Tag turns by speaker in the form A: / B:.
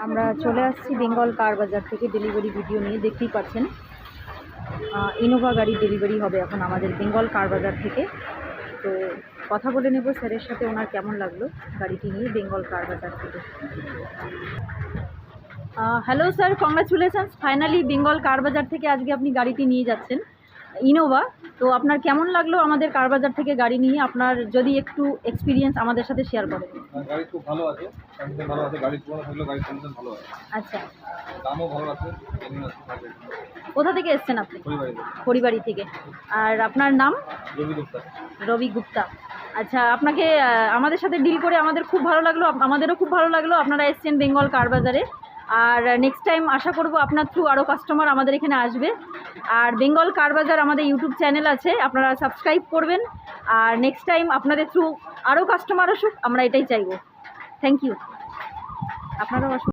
A: আমরা চলে আসছি বেঙ্গল কার বাজার থেকে ডেলিভারি ভিডিও নিয়ে। দেখতেই পাচ্ছেন ইনোভা গাড়ি ডেলিভারি হবে এখন আমাদের বেঙ্গল কার বাজার থেকে। তো কথা বলে নেব স্যারের সাথে, ওনার কেমন লাগলো গাড়িটি নিয়ে বেঙ্গল কার বাজার থেকে। Hello sir, congratulations, finally Bengal Car Bazaar থেকে আজকে আপনি গাড়িটি নিয়ে যাচ্ছেন ইনোভা। তো আপনার কেমন লাগলো আমাদের কার বাজার থেকে গাড়ি নিয়ে? আপনার যদি একটু এক্সপিরিয়েন্স আমাদের সাথে শেয়ার করেন।
B: গাড়ি খুব ভালো আছে, কন্ডিশন ভালো আছে, গাড়ি পুরনো থাকলেও গাড়ির কন্ডিশন ভালো আছে।
A: আচ্ছা,
B: দামও ভালো আছে।
A: কোথা থেকে এসছেন আপনি?
B: পরিবারে
A: পরিবাড়ি থেকে। আর আপনার নাম?
B: রবি গুপ্তা।
A: রবি গুপ্তা। আচ্ছা, আপনাকে আমাদের সাথে ডিল করে আমাদের খুব ভালো লাগলো, আমাদেরও খুব ভালো লাগলো আপনারা এসছেন বেঙ্গল কার বাজারে। আর নেক্সট টাইম আশা করব আপনার থ্রু আরও কাস্টমার আমাদের এখানে আসবে। আর বেঙ্গল কার বাজার আমাদের ইউটিউব চ্যানেল আছে, আপনারা সাবস্ক্রাইব করবেন। আর নেক্সট টাইম আপনাদের থ্রু আরও কাস্টমার আসুক, আমরা এটাই চাইবো। Thank you. আপনারাও আসুন।